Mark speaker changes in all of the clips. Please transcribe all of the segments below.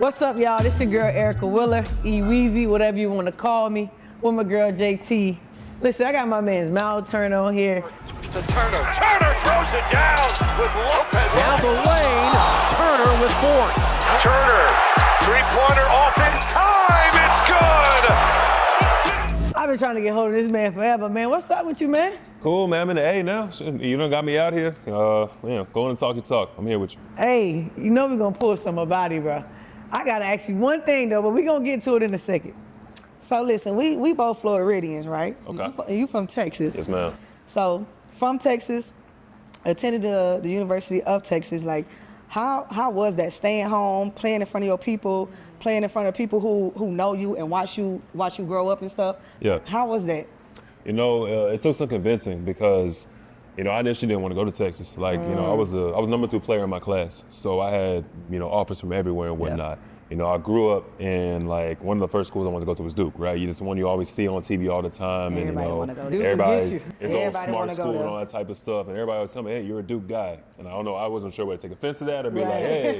Speaker 1: What's up, y'all? This your girl, Erica Willer, E-Weezy, whatever you want to call me, with my girl, JT. Listen, I got my man's Myles Turner on here.
Speaker 2: To Turner. Turner throws it down with Lopez.
Speaker 3: Down the lane, Turner with force.
Speaker 2: Turner, three-pointer off in time. It's good.
Speaker 1: I've been trying to get hold of this man forever, man. What's up with you, man?
Speaker 4: Cool, man. I'm in the A now. You done got me out here. Go on and talk your talk. I'm here with you.
Speaker 1: Hey, you know we're going to pull some about it, bro. I got to ask you one thing, though, but we're going to get to it in a second. So, listen, we both Floridians, right?
Speaker 4: Okay.
Speaker 1: You from Texas.
Speaker 4: Yes, ma'am.
Speaker 1: So, from Texas, attended the University of Texas. Like, how was that, staying home, playing in front of your people, playing in front of people who know you and watch you grow up and stuff?
Speaker 4: Yeah.
Speaker 1: How was that?
Speaker 4: You know, it took some convincing because, I initially didn't want to go to Texas. Like, I was number 2 player in my class. So I had, offers from everywhere and whatnot. Yeah. I grew up in, like, one of the first schools I wanted to go to was Duke, right? It's the one you always see on TV all the time.
Speaker 1: Everybody
Speaker 4: and,
Speaker 1: want to go to Duke.
Speaker 4: Everybody is on
Speaker 1: Everybody
Speaker 4: smart school
Speaker 1: go
Speaker 4: and all that type of stuff. And everybody was telling me, hey, you're a Duke guy. And I don't know, I wasn't sure whether to take offense to that or be like, hey,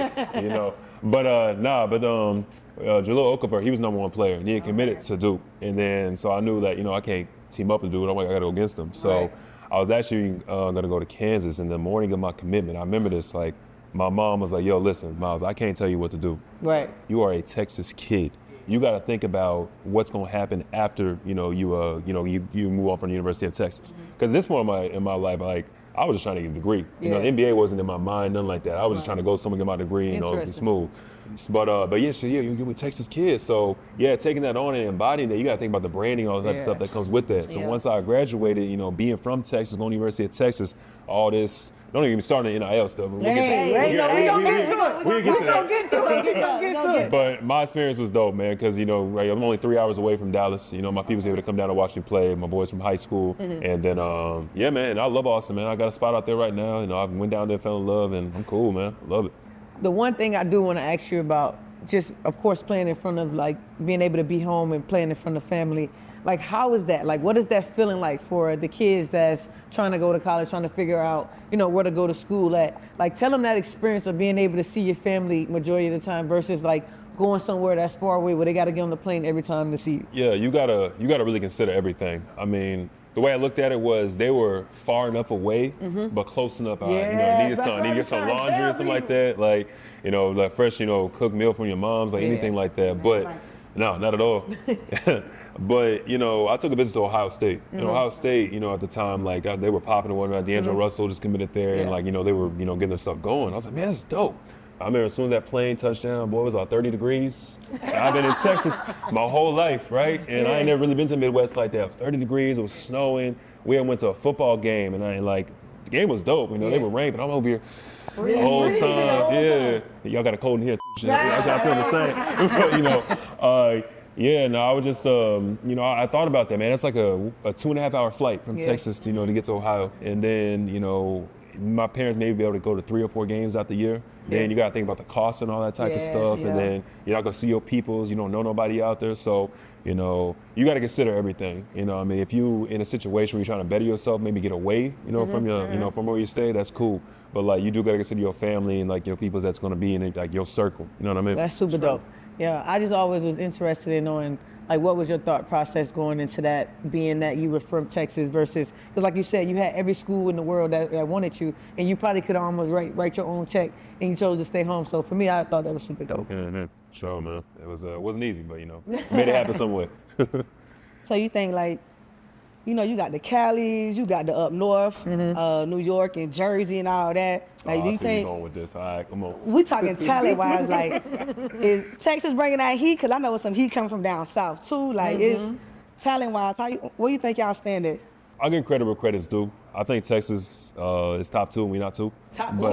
Speaker 4: But Jalil Okafor, he was number 1 player. And he had committed to Duke. And then, so I knew that, I can't team up with Duke. I got to go against him. So I was actually going to go to Kansas in the morning of my commitment. I remember this, like, my mom was like, yo, listen, Myles, I can't tell you what to do.
Speaker 1: Right.
Speaker 4: You are a Texas kid. You got to think about what's going to happen after, you move on from the University of Texas. Because at this point in my life, like, I was just trying to get a degree. The NBA wasn't in my mind, nothing like that. I was just trying to go somewhere, get my degree, be smooth. But you're a Texas kid. So, taking that on and embodying that, you got to think about the branding, all that type of stuff that comes with that. So once I graduated, being from Texas, going to the University of Texas, all this, don't even start the NIL stuff. We're going to get to it. But my experience was dope, man, because, I'm only 3 hours away from Dallas. My people's able to come down and watch me play, my boys from high school. And then, man, I love Austin, man. I got a spot out there right now. I went down there, fell in love, and I'm cool, man. I love it.
Speaker 1: The one thing I do want to ask you about, just, of course, playing in front of, like, being able to be home and playing in front of family, like, how is that? Like, what is that feeling like for the kids that's trying to go to college, trying to figure out, where to go to school at? Like, tell them that experience of being able to see your family majority of the time versus, like, going somewhere that's far away where they got to get on the plane every time to see you.
Speaker 4: Yeah, you gotta really consider everything. I mean, the way I looked at it was they were far enough away, but close enough. Needed some laundry or something like that. Like, like fresh, cooked meal from your mom's, like anything like that. But no, not at all. But, I took a visit to Ohio State. Ohio State, at the time, like, they were popping and whatnot. D'Angelo Russell just committed there, and, like, they were, getting their stuff going. I was like, man, this is dope. I remember as soon as that plane touched down, boy, it was about 30 degrees. I've been in Texas my whole life, right? And I ain't never really been to the Midwest like that. It was 30 degrees, it was snowing. We had went to a football game, and the game was dope. They were rain, but I'm over here the whole time. Y'all got a cold in here, too. I feel the same. I was just, I thought about that, man. It's like a 2.5 hour flight from Texas, to get to Ohio. And then, my parents may be able to go to 3 or 4 games out the year. Then you got to think about the cost and all that type of stuff. And then you're not going to see your peoples. You don't know nobody out there. So, you got to consider everything. If you in a situation where you're trying to better yourself, maybe get away, from your, from where you stay, that's cool. But, like, you do got to consider your family and, like, your people that's going to be in, like, your circle. You know what I mean?
Speaker 1: That's super dope. Yeah, I just always was interested in knowing, like, what was your thought process going into that, being that you were from Texas versus, because like you said, you had every school in the world that wanted you, and you probably could almost write your own check, and you chose to stay home. So for me, I thought that was super dope.
Speaker 4: Yeah, man. Sure, man. It wasn't easy, but, made it happen some way.
Speaker 1: So you think, like, you got the Calis, you got the up north, New York and Jersey and all that. Like, do you think?
Speaker 4: You're going with this. All right, come on.
Speaker 1: We talking talent-wise, like, is Texas bringing that heat? Because I know some heat coming from down south too. Like, is talent-wise, where you think y'all stand at?
Speaker 4: I'll give credit where credit's due. I think Texas is top 2 and we not 2.
Speaker 1: Top 2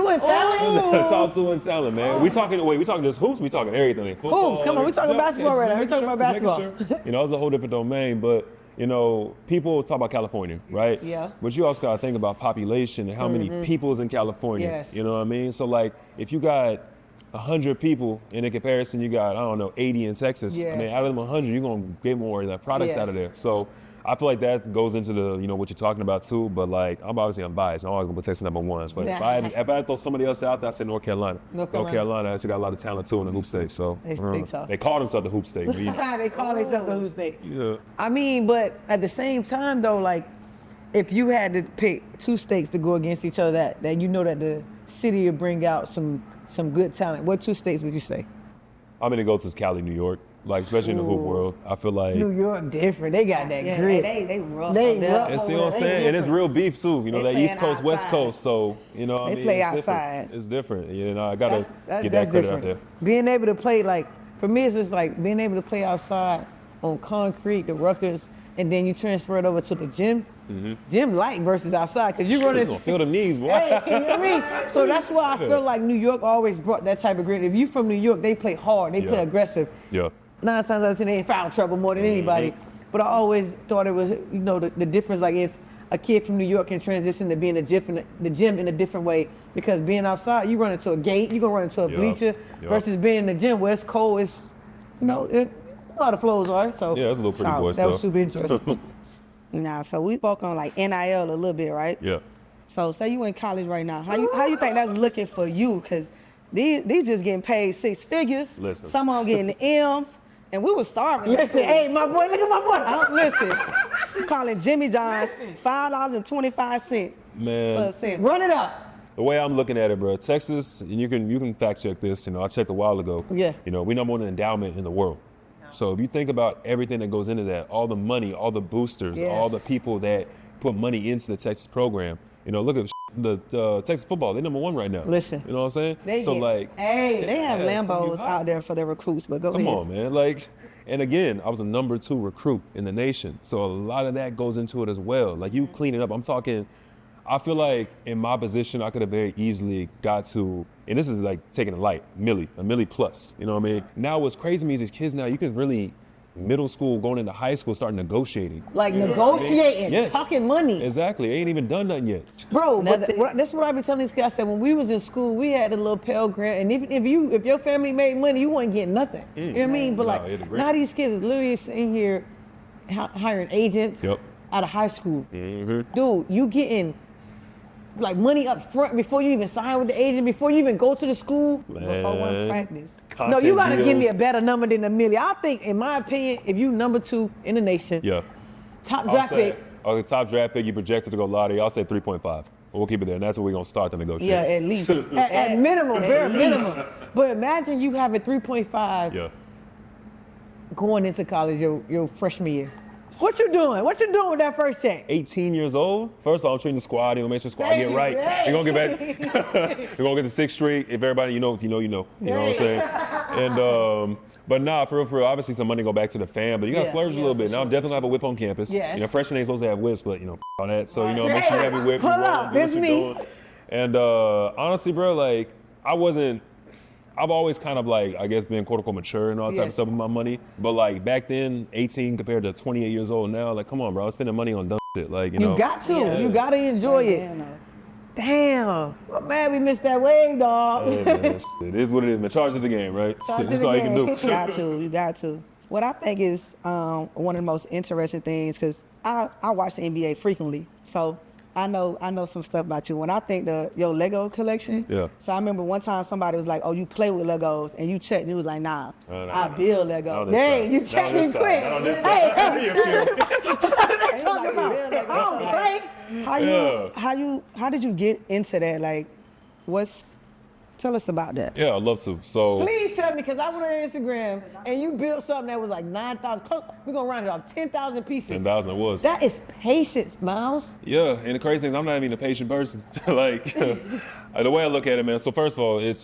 Speaker 1: in talent?
Speaker 4: Top 2 in talent, man. We talking just hoops, we talking everything. Like football,
Speaker 1: hoops, come on, we talking basketball right now. We talking about basketball.
Speaker 4: It's a whole different domain, but people talk about California, right?
Speaker 1: Yeah.
Speaker 4: But you also gotta think about population and how many people is in California.
Speaker 1: Yes.
Speaker 4: You know what I mean? So, like, if you got 100 people, in a comparison, you got, 80 in Texas.
Speaker 1: Yeah.
Speaker 4: I mean, out of them 100, you're gonna get more of that products out of there. So I feel like that goes into the, what you're talking about too. But like, I'm obviously unbiased. I'm always gonna put Texas #1. But if I had to throw somebody else out there, I'd say North Carolina. North Carolina actually got a lot of talent too in the hoop state. So they call themselves the hoop state.
Speaker 1: They call themselves the hoop state.
Speaker 4: Yeah.
Speaker 1: I mean, but at the same time though, like, if you had to pick two states to go against each other, that that the city would bring out some good talent, what two states would you say?
Speaker 4: I'm gonna go to Cali, New York. Like, especially in the hoop world, I feel like
Speaker 1: New York different. They got that grit.
Speaker 5: They rough.
Speaker 4: And see what I'm saying? And it's real beef too. That East Coast, West Coast. So
Speaker 1: they play outside.
Speaker 4: It's different. I gotta get that credit out there.
Speaker 1: Being able to play, like, for me, it's just like being able to play outside on concrete, the roughness, and then you transfer it over to the gym. Gym light versus outside, because you run into
Speaker 4: feel the knees, boy.
Speaker 1: Hey, you know what I mean? So that's why I feel like New York always brought that type of grit. If you from New York, they play hard, they play aggressive.
Speaker 4: Yeah.
Speaker 1: 9 times out of 10, they in foul trouble more than anybody. But I always thought it was, the difference, like if a kid from New York can transition to being the gym in a different way, because being outside, you run into a gate, you're gonna run into a bleacher, versus being in the gym where it's cold, it's, a lot of flows are. So
Speaker 4: yeah, that's a little pretty boy stuff.
Speaker 1: That was super interesting.
Speaker 5: Nah, so we spoke on like NIL a little bit, right?
Speaker 4: Yeah.
Speaker 5: So say you in college right now, how you think that's looking for you? Because these just getting paid 6 figures.
Speaker 4: Listen.
Speaker 5: Some of them getting the M's. And we was starving.
Speaker 1: Listen, hey, my boy, look at my boy.
Speaker 5: Listen, she calling Jimmy John's $5.25.
Speaker 4: Man,
Speaker 1: run it up.
Speaker 4: The way I'm looking at it, bro, Texas, and you can fact check this. I checked a while ago.
Speaker 1: Yeah.
Speaker 4: We number one endowment in the world. So if you think about everything that goes into that, all the money, all the boosters, all the people that put money into the Texas program, look at the Texas football. They're number 1 right now.
Speaker 1: Listen.
Speaker 4: You know what I'm saying?
Speaker 5: They have Lambos out there for their recruits, but go ahead.
Speaker 4: Come on, man. Like, and again, I was a number 2 recruit in the nation. So a lot of that goes into it as well. Like, you clean it up. I'm talking, I feel like in my position, I could have very easily got to, and this is like taking a milli plus, you know what I mean? Now what's crazy to me is these kids now, you can really, middle school, going into high school, start negotiating.
Speaker 1: Like negotiating, talking money.
Speaker 4: Exactly, they ain't even done nothing yet.
Speaker 1: Bro, that's what I be telling these kids. I said, when we was in school, we had a little Pell Grant, and if your family made money, you wasn't getting nothing. You know what I mean? But now these kids is literally sitting here hiring agents out of high school. Dude, you getting like money up front before you even sign with the agent, before you even go to the school, before one practice. No, you gotta give me a better number than $1 million. I think, in my opinion, if you number 2 in the nation, top draft pick.
Speaker 4: Okay, top draft pick, you projected to go lottery. I'll say 3.5. We'll keep it there, and that's where we're gonna start the negotiation.
Speaker 1: Yeah, at least. at minimum, bare minimum. But imagine you having 3.5 going into college your freshman year. What you doing? What you doing with that first check?
Speaker 4: 18 years old. First of all, I'm treating the squad. You're gonna make sure the squad get right. You're gonna get back. You're gonna get the 6th street. If everybody, if you know, you know. You know what I'm saying? And but nah, for real, obviously some money go back to the fam, but you gotta splurge a little bit. Now I'm definitely gonna have a whip on campus. Freshmen ain't supposed to have whips, but all that. So make sure you have your whip.
Speaker 1: Pull up, it's me.
Speaker 4: And honestly, bro, like I've always kind of like, I guess, been quote unquote mature and all that type of stuff with my money. But like back then, 18 compared to 28 years old now, like, come on, bro, I'm spending money on dumb shit. Like,
Speaker 1: you got to. Yeah. You got to enjoy it. Damn. Well, man, we missed that wave, dog.
Speaker 4: Yeah, man, it is what it is, man. Charge to the game, right? That's all you can do.
Speaker 5: You got to. What I think is one of the most interesting things, because I watch the NBA frequently, so I know some stuff about you. When I think your Lego collection, so I remember one time somebody was like, oh, you play with Legos, and you checked, and you was like, nah, I build Legos.
Speaker 1: Dang, you checked me quick.
Speaker 5: How did you get into that? Like, tell us about that.
Speaker 4: Yeah, I'd love to. So
Speaker 1: please tell me, because I went on Instagram and you built something that was like 9,000. We're gonna round it off, 10,000 pieces.
Speaker 4: 10,000 it was.
Speaker 1: That is patience, Myles.
Speaker 4: Yeah, and the crazy thing is I'm not even a patient person. Like the way I look at it, man. So first of all, I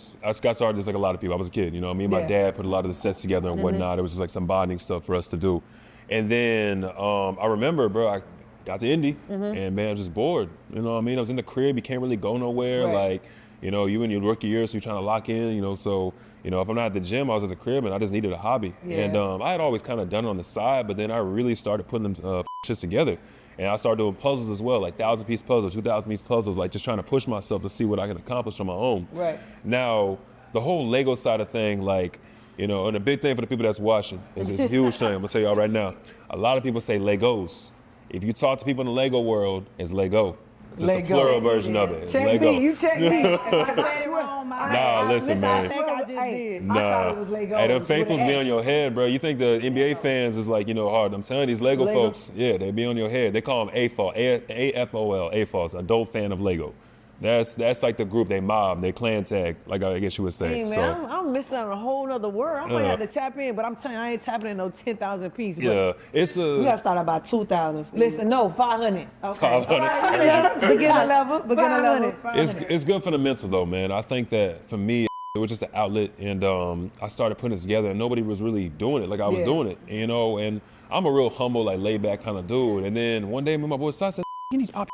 Speaker 4: got started just like a lot of people. I was a kid, me and my dad put a lot of the sets together and whatnot. It was just like some bonding stuff for us to do. And then I remember, bro, I got to Indy and man, I was just bored. You know what I mean? I was in the crib, you can't really go nowhere. Like, you in your rookie year, so you're trying to lock in, so, if I'm not at the gym, I was at the crib and I just needed a hobby. And I had always kind of done it on the side, but then I really started putting them shits together. And I started doing puzzles as well, like 1,000-piece puzzles, 2,000-piece puzzles, like just trying to push myself to see what I can accomplish on my own.
Speaker 1: Right.
Speaker 4: Now, the whole Lego side of thing, like, and a big thing for the people that's watching is this huge thing. I'm gonna tell y'all right now. A lot of people say Legos. if you talk to people in the Lego world, it's Lego. It's just
Speaker 1: Lego.
Speaker 4: a plural version of it. It's
Speaker 1: Check
Speaker 4: Lego.
Speaker 1: me, you check me.
Speaker 4: Nah, listen, man.
Speaker 1: I
Speaker 4: Nah.
Speaker 1: thought it was Legos
Speaker 4: Hey, the
Speaker 1: with
Speaker 4: faithfuls
Speaker 1: an
Speaker 4: be
Speaker 1: X.
Speaker 4: on your head, bro. You think the NBA fans is like, hard. I'm telling you, these Lego
Speaker 1: Lego.
Speaker 4: folks, yeah, they be on your head. They call them AFOL, AFOL, AFOLs, adult fan of Lego. That's like the group, they mob, they clan tag, like I guess you would say.
Speaker 1: Hey, man,
Speaker 4: So,
Speaker 1: I'm missing out on a whole nother world. I might have to tap in, but I'm telling you, I ain't tapping in no 10,000 piece. But
Speaker 4: yeah, it's
Speaker 5: You gotta
Speaker 4: a
Speaker 5: start about 2,000.
Speaker 1: listen, no, 500.
Speaker 5: Okay.
Speaker 4: 500.
Speaker 5: Beginner level.
Speaker 4: It's good for the mental though, man. I think that for me, it was just an outlet, and I started putting it together, and nobody was really doing it like I was
Speaker 1: Yeah.
Speaker 4: doing it, and I'm a real humble, like laid back kind of dude. And then one day, me and my boy said, "You need to pop."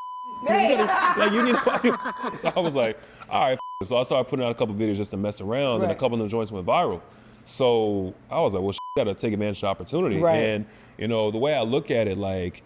Speaker 4: Like you need to pop. So I was like, all right. So I started putting out a couple videos just to mess around, and a
Speaker 1: Right.
Speaker 4: couple of them joints went viral. So I was like, well, gotta take advantage of the opportunity.
Speaker 1: Right.
Speaker 4: And the way I look at it, like,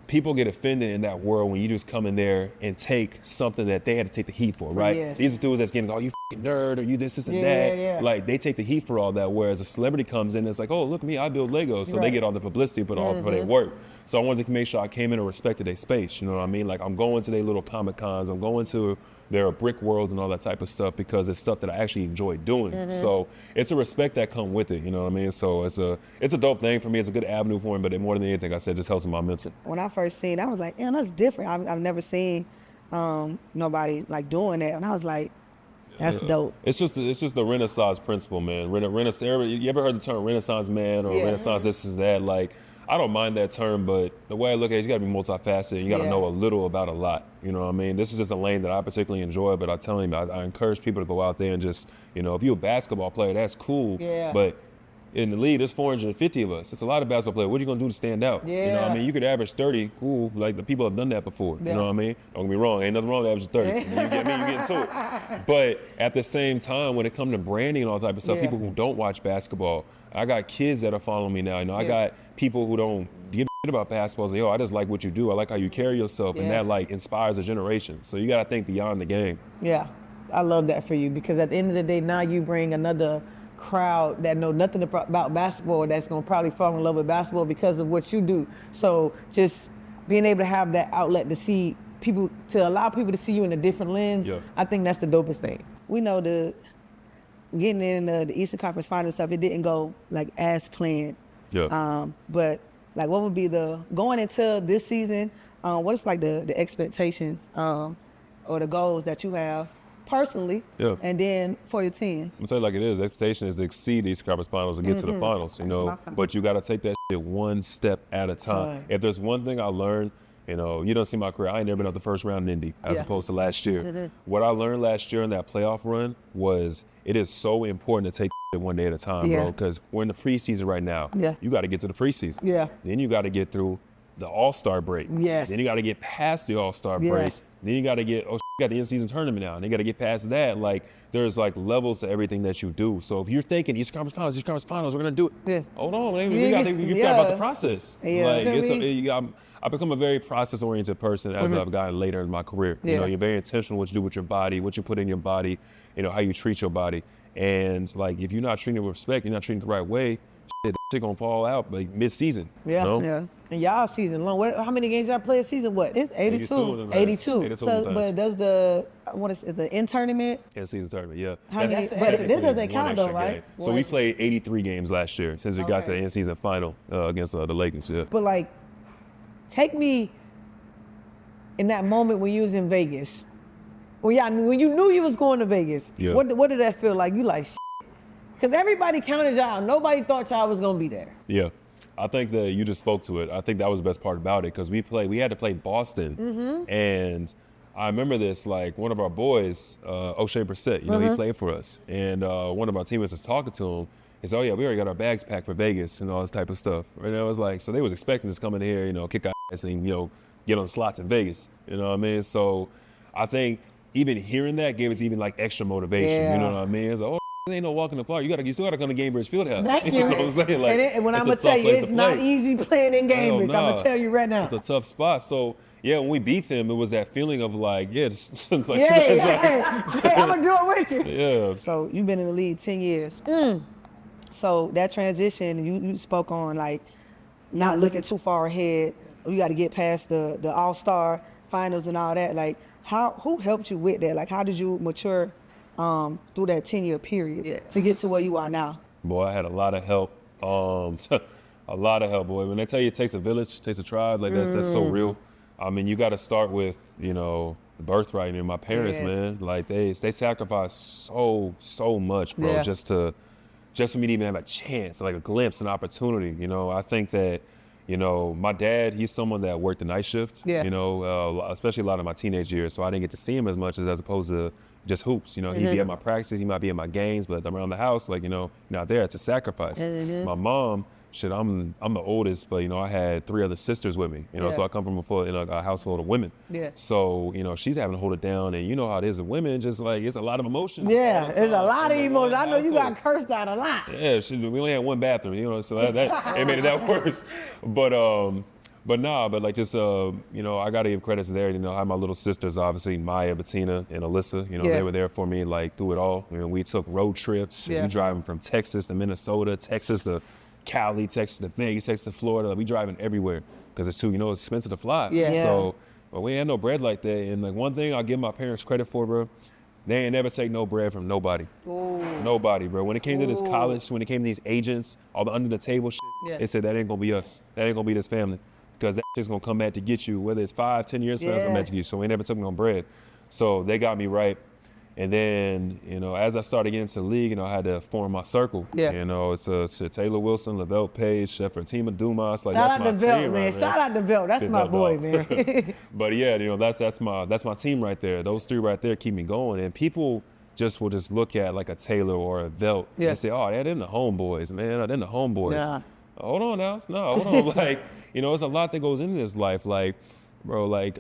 Speaker 4: people get offended in that world when you just come in there and take something that they had to take the heat for, right?
Speaker 1: Yes.
Speaker 4: These are dudes that's getting, oh, you fucking nerd, or you this and
Speaker 1: Yeah,
Speaker 4: that.
Speaker 1: yeah.
Speaker 4: Like, they take the heat for all that, whereas a celebrity comes in and it's like, oh, look at me, I build Legos. So they
Speaker 1: Right.
Speaker 4: get all the publicity, but all for their work. So I wanted to make sure I came in and respected their space, you know what I mean? Like, I'm going to their little Comic Cons, I'm going to their brick worlds and all that type of stuff because it's stuff that I actually enjoy doing. So it's a respect that come with it, you know what I mean? So it's a dope thing for me. It's a good avenue for me, but more than anything, I said, just helps with my mental.
Speaker 5: When I first seen it, I was like, damn, that's different. I've never seen nobody like doing that. And I was like, that's dope.
Speaker 4: It's just the Renaissance principle, man. Renaissance. You ever heard the term Renaissance man or
Speaker 1: Yeah.
Speaker 4: Renaissance this is that? Like, I don't mind that term, but the way I look at it, you got to be multifaceted. You got to
Speaker 1: Yeah.
Speaker 4: know a little about a lot. You know what I mean? This is just a lane that I particularly enjoy, but I tell you, I encourage people to go out there and just, if you're a basketball player, that's cool.
Speaker 1: Yeah.
Speaker 4: But in the league, there's 450 of us. It's a lot of basketball players. What are you going to do to stand out? You know what I
Speaker 1: Yeah.
Speaker 4: mean? You could average 30, cool. Like, the people have done that before.
Speaker 1: Yeah.
Speaker 4: You know what I mean? Don't get me wrong. Ain't nothing wrong with averaging 30. You get me? You get into it. But at the same time, when it comes to branding and all type of stuff,
Speaker 1: Yeah.
Speaker 4: people who don't watch basketball, I got kids that are following me now. I
Speaker 1: Yeah.
Speaker 4: got people who don't give a shit about basketball. Say, I just like what you do. I like how you carry yourself. And that,
Speaker 1: Yes.
Speaker 4: like, inspires a generation. So you got to think beyond the game.
Speaker 1: Yeah, I love that for you because at the end of the day, now you bring another crowd that know nothing about basketball that's gonna probably fall in love with basketball because of what you do. So just being able to have that outlet to see people, to allow people to see you in a different lens,
Speaker 4: Yeah.
Speaker 1: I think that's the dopest thing.
Speaker 5: We know getting in the Eastern Conference Finals stuff, it didn't go like as planned.
Speaker 4: Yeah.
Speaker 5: But like, what would be going into this season? What is like the expectations or the goals that you have personally?
Speaker 4: Yeah.
Speaker 5: And then for your team.
Speaker 4: I'm gonna tell you like it is. The expectation is to exceed these conference finals and get to the finals,
Speaker 5: my time.
Speaker 4: But you got to take that shit one step at a time.
Speaker 1: Time.
Speaker 4: If there's one thing I learned, you don't see my career. I ain't never been out the first round in Indy as
Speaker 1: Yeah.
Speaker 4: opposed to last year. What I learned last year in that playoff run was it is so important to take it one day at a time,
Speaker 1: Yeah.
Speaker 4: bro. Because we're in the preseason right now.
Speaker 1: Yeah.
Speaker 4: You got to get through the preseason.
Speaker 1: Yeah.
Speaker 4: Then you got to get through the All-Star break.
Speaker 1: Yes.
Speaker 4: Then you got to get past the All-Star
Speaker 1: Yes.
Speaker 4: break. Then you got to get, you got the in-season tournament now. And you got to get past that. Like, there's like levels to everything that you do. So if you're thinking Eastern Conference Finals, we're going to do it.
Speaker 1: Yeah.
Speaker 4: Hold on, man.
Speaker 1: You
Speaker 4: We got to
Speaker 1: get-
Speaker 4: think
Speaker 1: yeah.
Speaker 4: about the process.
Speaker 5: Yeah.
Speaker 4: Like,
Speaker 1: Feel me?
Speaker 4: I've become a very process-oriented person as I've gotten later in my career.
Speaker 1: Yeah.
Speaker 4: You're very intentional what you do with your body, what you put in your body, how you treat your body. And like, if you're not treating it with respect, you're not treating it the right way, that shit gonna fall out like mid-season.
Speaker 1: Yeah.
Speaker 4: You know?
Speaker 5: Yeah.
Speaker 1: And y'all season long. How many games y'all play a season? What?
Speaker 5: It's 82.
Speaker 1: 82.
Speaker 5: So, but does is the in tournament?
Speaker 4: In-season tournament, yeah.
Speaker 5: How many-
Speaker 1: but
Speaker 4: technically
Speaker 5: this doesn't
Speaker 4: one
Speaker 5: count though,
Speaker 4: extra
Speaker 5: right?
Speaker 4: game. So we played 83 games last year since we got to the in-season final against the Lakers. Yeah.
Speaker 1: But like, take me in that moment when you was in Vegas. When you knew you was going to Vegas.
Speaker 4: Yeah.
Speaker 1: What did that feel like? You like, because everybody counted y'all. Nobody thought y'all was gonna be there.
Speaker 4: Yeah. I think that you just spoke to it. I think that was the best part about it because we had to play Boston. And I remember this, like one of our boys, O'Shea Brissett, he played for us. And one of our teammates was talking to him. He said, oh yeah, we already got our bags packed for Vegas and all this type of stuff. And I was like, so they was expecting us coming here, kick our ass and, get on slots in Vegas. You know what I mean? So I think even hearing that gave us even like extra motivation.
Speaker 1: Yeah.
Speaker 4: You know what I mean? It's like, it ain't no walk in the park. You still gotta come to Gainbridge Fieldhouse.
Speaker 1: Thank you.
Speaker 4: You know what I'm saying? Like,
Speaker 1: and when
Speaker 4: it's
Speaker 1: I'm
Speaker 4: a
Speaker 1: gonna tell
Speaker 4: tough
Speaker 1: you,
Speaker 4: place
Speaker 1: it's
Speaker 4: to
Speaker 1: not
Speaker 4: play.
Speaker 1: easy playing in Cambridge.
Speaker 4: Hell
Speaker 1: I'm
Speaker 4: nah.
Speaker 1: gonna tell you right now.
Speaker 4: It's a tough spot. So yeah, when we beat them, it was that feeling of like, it's like,
Speaker 1: Yeah, I'm gonna do it with you.
Speaker 4: yeah.
Speaker 5: So you've been in the league 10 years. So that transition, you spoke on like not looking too far ahead. you got to get past the All-Star finals and all that. Like, who helped you with that? Like, how did you mature through that 10-year period to get to where you are now?
Speaker 4: Boy, I had a lot of help. A lot of help, boy. When they tell you it takes a village, it takes a tribe, like that's so real. I mean, you got to start with, the birthright. And my parents, man, like they sacrificed so much, bro, just for me to even have a chance, like a glimpse, an opportunity. I think that, my dad, he's someone that worked the night shift, especially a lot of my teenage years. So I didn't get to see him as much as opposed to just hoops. He'd be at my practices, he might be at my games, but around the house, like, not there. It's a sacrifice. My mom, shit, I'm the oldest, but I had 3 other sisters with me. So I come from a household of women. So she's having to hold it down, and you know how it is with women. Just like it's a lot of emotions.
Speaker 5: Yeah, there's a lot of emotions. I know you got cursed out a lot.
Speaker 4: Yeah, we only had 1 bathroom. So that it made it that worse. But like just I gotta give credits there. I have my little sisters, obviously Maya, Bettina, and Alyssa. They were there for me like through it all. We took road trips. We driving from Texas to Minnesota, Texas to Cali, Texas to Vegas, Texas to Florida. We driving everywhere because it's too, it's expensive to fly. So, but we had no bread like that. And like one thing I'll give my parents credit for, bro, they ain't never take no bread from nobody. Nobody, bro. When it came to this college, when it came to these agents, all the under the table shit, they said that ain't gonna be us. That ain't gonna be this family. Because that shit's gonna come back to get you, whether it's 5, 10 years from now, it's gonna come back to get you. So we never took no bread. So they got me right. And then, as I started getting into the league, I had to form my circle. It's Taylor Wilson, Lavelle Page, Shepard, Tima Dumas. Like, that's my team, man.
Speaker 5: Shout out to Velt. That's my boy, man.
Speaker 4: But yeah, that's my team right there. Those 3 right there keep me going. And people will just look at like a Taylor or a Velt and say, oh, they're the homeboys, man. They're the homeboys.
Speaker 5: Yeah.
Speaker 4: Hold on now. No, hold on. Like, there's a lot that goes into this life. Like, bro, like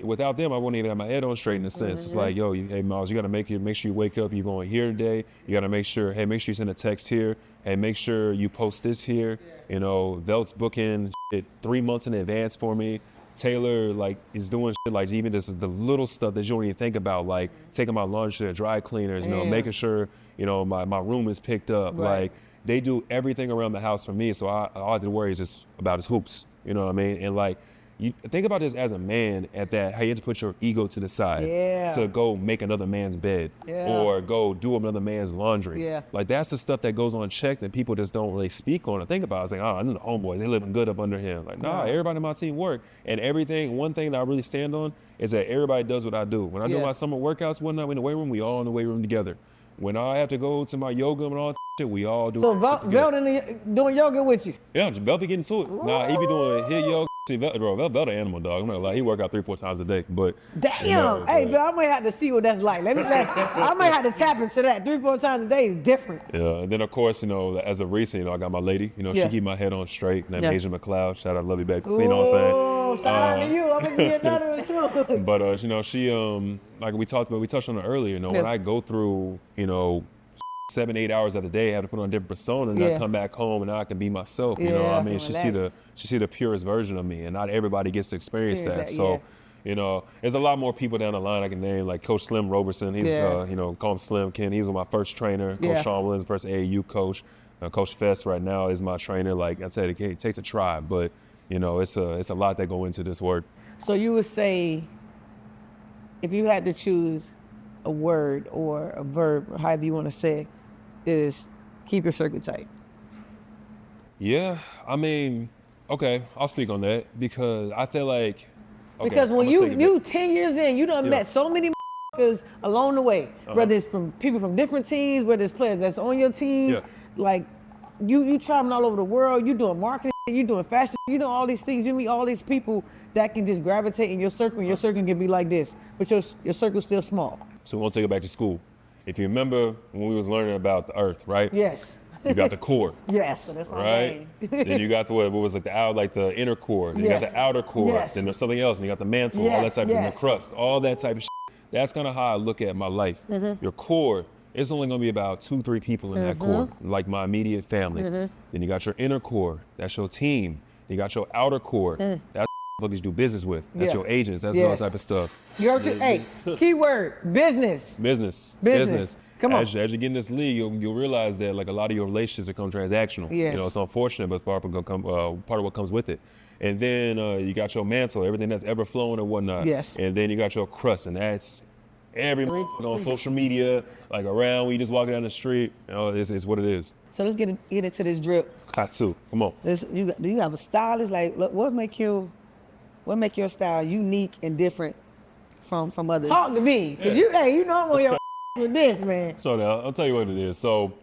Speaker 4: without them, I wouldn't even have my head on straight in a sense. It's like, yo, hey, Myles, you got to make sure you wake up, you're going here today. You got to make sure you send a text here. Hey, make sure you post this here. Velt's booking shit 3 months in advance for me. Taylor, like, is doing shit like even this is the little stuff that you don't even think about, like taking my laundry to the dry cleaners, making sure, my room is picked up.
Speaker 5: Right.
Speaker 4: Like, they do everything around the house for me. So all I have to worry is just about his hoops. You know what I mean? And like, you think about this as a man at that, how you have to put your ego to the side to go make another man's bed or go do another man's laundry. Like, that's the stuff that goes unchecked that people just don't really speak on or think about. It's like, oh, I know the homeboys, they living good up under him. Like, nah, everybody in my team work. And one thing that I really stand on is that everybody does what I do. When I do my summer workouts one night in the weight room, we all in the weight room together. When I have to go to my yoga and all that shit, we all do it.
Speaker 5: So Velt doing yoga with you?
Speaker 4: Yeah, Velt be getting to it. Nah, he be doing hit yoga. See, Velt an animal, dog. I'm not gonna lie, he work out 3-4 times a day. But
Speaker 5: damn, hey, bro, I might have to see what that's like. Let me tell you, I might have to tap into that. 3-4 times a day is different.
Speaker 4: Yeah, and then of course, as of recent, I got my lady. She keep my head on straight. Named Asia McLeod. Shout out, love you, baby. You know what I'm saying?
Speaker 5: Oh, shout out to you. I'm gonna get another one too.
Speaker 4: But she like we touched on it earlier. When I go through 7-8 hours of the day, I have to put on a different persona, and I come back home and now I can be myself. You know what I mean? She see the purest version of me, and not everybody gets to experience that. So, there's a lot more people down the line I can name, like Coach Slim Roberson. He's call him Slim Ken. He was my first trainer. Coach Sean Williams, first AAU coach. Coach Fest right now is my trainer. Like I said, it takes a tribe, but it's a lot that go into this work.
Speaker 1: So you would say, if you had to choose a word or a verb, or however you want to say it, is keep your circle tight.
Speaker 4: Yeah, I mean, okay, I'll speak on that because I feel like
Speaker 1: because when you 10 years in, you done met so many motherfuckers along the way, whether it's from people from different teams, whether it's players that's on your team, like you traveling all over the world, you doing marketing, you doing fashion, you doing all these things, you meet all these people that can just gravitate in your circle, and your circle can be like this, but your circle's still small.
Speaker 4: So we'll take it back to school. If you remember when we was learning about the earth, right?
Speaker 1: Yes.
Speaker 4: You got the core.
Speaker 1: Yes.
Speaker 4: Right? Then you got what was like the inner core. Then you got the outer core. Then there's something else. And you got the mantle, all that type of the crust, all that type of shit. That's kind of how I look at my life. Your core, it's only gonna be about 2-3 people in that core, like my immediate family. Then you got your inner core, that's your team. You got your outer core, that's what you do business with. That's your agents, that's all type of stuff.
Speaker 1: Hey, keyword, business.
Speaker 4: Business.
Speaker 1: Come on.
Speaker 4: As you get in this league, you'll realize that like a lot of your relationships become transactional.
Speaker 1: Yes.
Speaker 4: It's unfortunate, but it's part of what comes with it. And then you got your mantle, everything that's ever flowing and whatnot.
Speaker 1: Yes.
Speaker 4: And then you got your crust, and that's every on social media, like around when you just walking down the street. You know, it's what it is.
Speaker 5: So let's get into this drip.
Speaker 4: Hot too. Come on.
Speaker 5: Do you have a stylist? Like, look, what make your style unique and different from others?
Speaker 1: Talk to me, cause you know I'm on your with this, man.
Speaker 4: So now I'll tell you what it is. So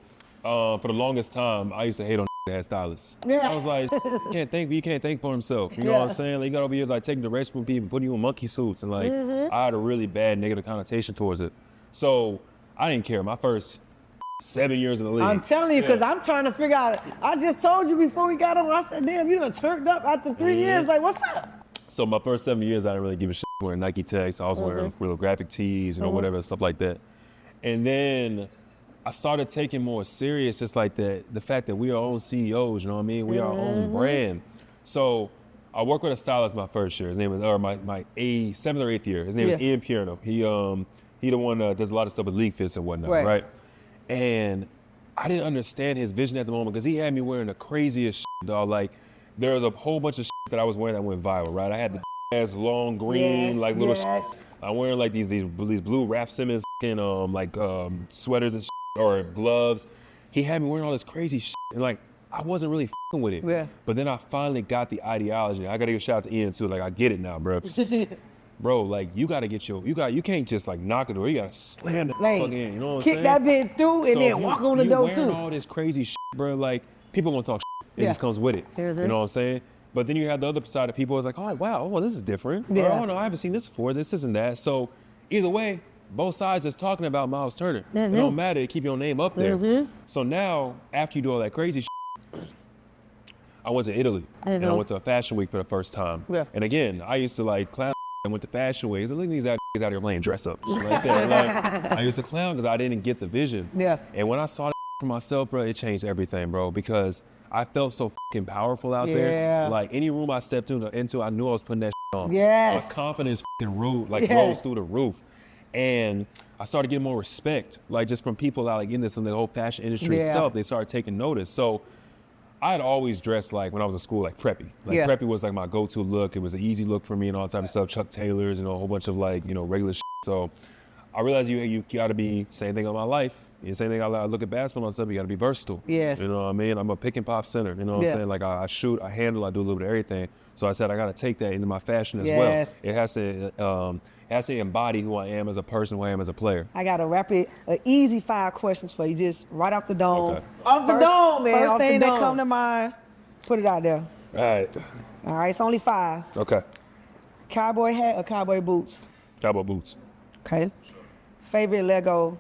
Speaker 4: for the longest time, I used to hate on that had stylists.
Speaker 1: Yeah.
Speaker 4: I was like, you can't think for himself. You know what I'm saying? Like, you gotta be like taking direction from people, putting you in monkey suits, and like I had a really bad negative connotation towards it. So I didn't care. My first 7 years in the league.
Speaker 1: I'm telling you, because I'm trying to figure out. I just told you before we got on. I said, damn, you done turned up after 3 years. Like, what's up?
Speaker 4: So my first 7 years, I didn't really give a shit wearing Nike tags. I was wearing real graphic tees, you know, whatever, stuff like that. And then I started taking more serious, just like the fact that we are our own CEOs, you know what I mean? We are our own brand. So I worked with a stylist my first year. His name was, or my 7th or 8th year. His name is Ian Pierno. He the one that does a lot of stuff with league fits and whatnot, right? And I didn't understand his vision at the moment because he had me wearing the craziest shit, dog. Like, there was a whole bunch of shit that I was wearing that went viral, right? I had the ass long green, like little shit. I'm wearing like these blue Raf Simmons sweaters and shit, or gloves. He had me wearing all this crazy shit, and like I wasn't really fucking with it.
Speaker 1: Yeah.
Speaker 4: But then I finally got the ideology. I gotta give a shout out to Ian too. Like, I get it now, bro. Bro, like you gotta get you can't just like knock it or you gotta slam the fuck in. You know what I'm saying?
Speaker 1: Kick that bitch through and then walk on the door
Speaker 4: wearing
Speaker 1: too.
Speaker 4: all this crazy shit, bro. Like, people gonna talk shit. It just comes with it. You know what I'm saying? But then you have the other side of people. It's like, oh wow, well this is different.
Speaker 1: Yeah.
Speaker 4: Or, oh no, I haven't seen this before. This isn't that. So either way, both sides is talking about Myles Turner. It don't matter to keep your name up there. So now, after you do all that crazy shit, I went to Italy and I went to a fashion week for the first time.
Speaker 1: Yeah.
Speaker 4: And again, I used to like clown. I went to fashion weeks. Look at these guys out here playing dress up. Like that. Like, I used to clown because I didn't get the vision.
Speaker 1: Yeah.
Speaker 4: And when I saw that for myself, bro, it changed everything, bro, because I felt so fucking powerful out there. Like, any room I stepped into, I knew I was putting that on.
Speaker 1: Yes.
Speaker 4: My confidence fucking rose through the roof. And I started getting more respect, like just from people out like in this, in the whole fashion industry itself. They started taking notice. So I had always dressed like, when I was in school, like preppy. Like preppy was like my go-to look. It was an easy look for me and all type of stuff. Chuck Taylors and a whole bunch of like, you know, regular shit. So I realized you gotta be, same thing on my life. The same thing I look at basketball and stuff, you gotta be versatile.
Speaker 1: Yes.
Speaker 4: You know what I mean? I'm a pick and pop center, you know what I'm saying? Like I shoot, I handle, I do a little bit of everything. So I said I gotta take that into my fashion as well. It has to embody who I am as a person, who I am as a player.
Speaker 5: I got an easy 5 questions for you, just right off the dome.
Speaker 4: Okay.
Speaker 1: Off the dome, man.
Speaker 5: First
Speaker 1: Off
Speaker 5: thing
Speaker 1: the
Speaker 5: that
Speaker 1: dome.
Speaker 5: come to mind, put it out there.
Speaker 4: All
Speaker 5: All right, it's only 5.
Speaker 4: Okay.
Speaker 5: Cowboy hat or cowboy boots?
Speaker 4: Cowboy boots.
Speaker 5: Okay. Favorite Lego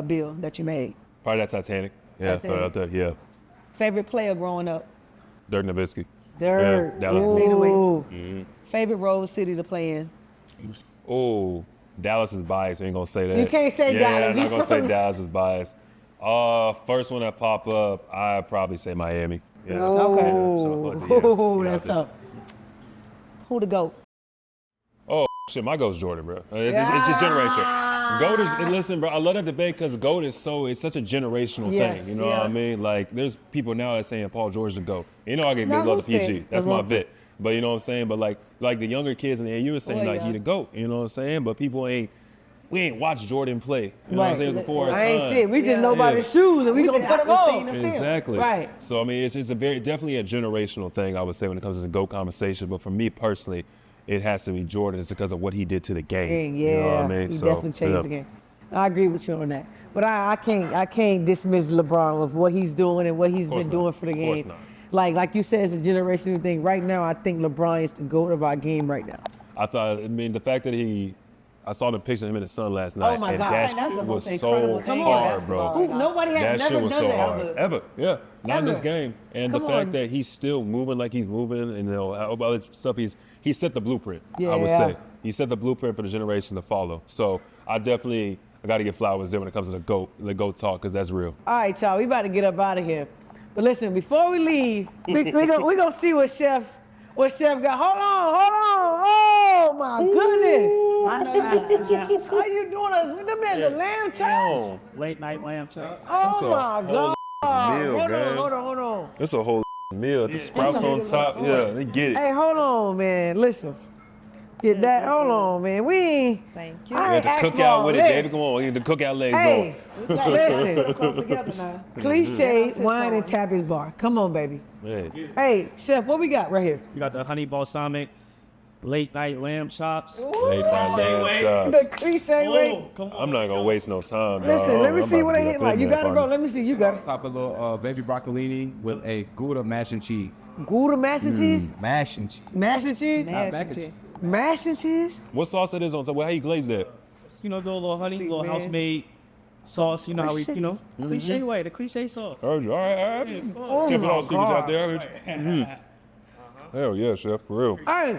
Speaker 5: build that you made?
Speaker 4: Probably that Titanic. Yeah,
Speaker 5: Titanic.
Speaker 4: out there, yeah.
Speaker 5: Favorite player growing up?
Speaker 4: Dirk Nowitzki.
Speaker 1: Dirt.
Speaker 4: Yeah, Dallas.
Speaker 1: Ooh.
Speaker 5: Favorite road city to play in?
Speaker 4: Oh, Dallas is biased. We ain't gonna say that.
Speaker 1: You can't say Dallas.
Speaker 4: Yeah, I'm not gonna say Dallas is biased. First one that pop up, I'd probably say Miami. Yeah.
Speaker 1: Oh, that's up.
Speaker 5: Who the GOAT?
Speaker 4: Oh, shit, my GOAT's Jordan, bro. It's just generation. GOAT is, listen, bro, I love that debate because GOAT is such a generational thing. You know what I mean? Like, there's people now that's saying Paul George the GOAT. You know, I get big love to PG. That's my vet. But you know what I'm saying? But like the younger kids in the you were saying he the GOAT. You know what I'm saying? But people we ain't watched Jordan play. You know what I'm saying? Before our time.
Speaker 1: I ain't shit. We just know about his shoes and we gonna put them on.
Speaker 4: Exactly.
Speaker 1: Right.
Speaker 4: So I mean, it's definitely a generational thing, I would say, when it comes to the GOAT conversation. But for me personally, it has to be Jordan. It's because of what he did to the game.
Speaker 1: Yeah,
Speaker 4: you know what I mean?
Speaker 1: he definitely changed the game. I agree with you on that. But I can't dismiss LeBron of what he's doing and what he's been doing for the game.
Speaker 4: Of course not.
Speaker 1: Like you said, it's a generational thing. Right now, I think LeBron is the GOAT of our game right now.
Speaker 4: The fact that I saw the picture of him in the sun last night.
Speaker 1: Oh my
Speaker 4: and
Speaker 1: God,
Speaker 4: that
Speaker 1: that's the
Speaker 4: was
Speaker 1: most
Speaker 4: so
Speaker 1: incredible thing.
Speaker 4: hard, bro.
Speaker 1: Nobody has
Speaker 4: That
Speaker 1: never
Speaker 4: shit was
Speaker 1: done
Speaker 4: so
Speaker 1: that
Speaker 4: hard. Ever. Yeah. Not in this
Speaker 1: Ever.
Speaker 4: game. And
Speaker 1: Come
Speaker 4: the fact
Speaker 1: on.
Speaker 4: that he's still moving like he's moving, and you know, all this stuff, he set the blueprint, I
Speaker 1: Yeah.
Speaker 4: would say. He set the blueprint for the generation to follow. So I got to get flowers there when it comes to the GOAT talk, because that's real.
Speaker 1: All right, y'all, we about to get up out of here. But listen, before we leave, we gonna see what Chef got. Hold on. Oh my goodness.
Speaker 5: I know.
Speaker 1: How you doing us? Them is a lamb chops.
Speaker 3: Late night lamb chop.
Speaker 1: Oh my God.
Speaker 4: meal, man.
Speaker 1: Hold on.
Speaker 4: That's a whole meal, the sprouts on top. Yeah, they get it.
Speaker 1: Hey, hold on, man. Listen. Get that. Hold on, man. We ain't.
Speaker 5: Thank you.
Speaker 1: I
Speaker 4: You
Speaker 1: ain't
Speaker 4: had to
Speaker 1: asked
Speaker 4: cook out
Speaker 1: for
Speaker 4: with
Speaker 1: all
Speaker 4: it,
Speaker 1: this.
Speaker 4: David. Come on, you had the cookout legs
Speaker 1: Hey,
Speaker 4: going.
Speaker 1: listen.
Speaker 5: Close together now.
Speaker 1: Cliche wine and tappers bar. Come on, baby.
Speaker 4: Hey.
Speaker 1: Hey, Chef, what we got right here?
Speaker 6: You got the honey balsamic, late night lamb chops.
Speaker 4: Late night lamb chops.
Speaker 1: The cliche way.
Speaker 6: Come on.
Speaker 4: I'm not gonna waste no time. dog.
Speaker 1: Listen, let me
Speaker 4: I'm
Speaker 1: see
Speaker 4: about
Speaker 1: what
Speaker 4: to
Speaker 1: I
Speaker 4: get
Speaker 1: hit
Speaker 4: up
Speaker 1: like.
Speaker 4: in
Speaker 1: You
Speaker 4: there,
Speaker 1: got it, bro.
Speaker 4: partner.
Speaker 1: Let me see. You got it.
Speaker 7: Top a little baby broccolini with a Gouda mash and cheese.
Speaker 1: Gouda mash and cheese?
Speaker 7: Mash and cheese.
Speaker 1: Mash and cheese?
Speaker 7: Not mac and cheese.
Speaker 1: Mash and cheese?
Speaker 4: What sauce it is on top? How you glaze that?
Speaker 6: You know, do a little honey, little
Speaker 1: man.
Speaker 6: house-made sauce. You know how we, you know, cliche way, the cliche sauce.
Speaker 4: Heard you. All right.
Speaker 1: Oh
Speaker 4: Keep it
Speaker 1: my
Speaker 4: all secrets
Speaker 1: God.
Speaker 4: out there. Hell yeah, chef, for real.
Speaker 1: Hey,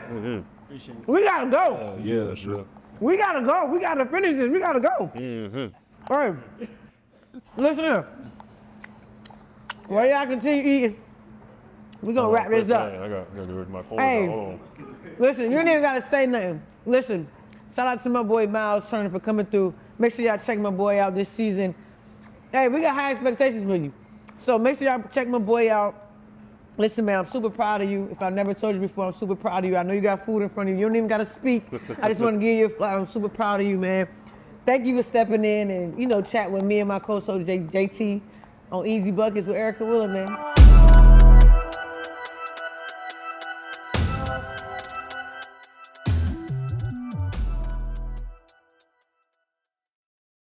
Speaker 1: we gotta go.
Speaker 4: Yeah, chef.
Speaker 1: We gotta go. We gotta finish this. We gotta go. All right. Listen here. While y'all continue eating, we gonna wrap this up.
Speaker 4: I got to get my phone.
Speaker 1: Hey.
Speaker 4: Hold on.
Speaker 1: Listen, you ain't even gotta say nothing. Listen, shout out to my boy Myles Turner for coming through. Make sure y'all check my boy out this season. Hey, we got high expectations for you. So make sure y'all check my boy out. Listen, man, I'm super proud of you. If I never told you before, I'm super proud of you. I know you got food in front of you. You don't even gotta speak. I just wanna give you a flower. I'm super proud of you, man. Thank you for stepping in and, chat with me and my co-host JT on Easy Buckets with Erica Willer, man.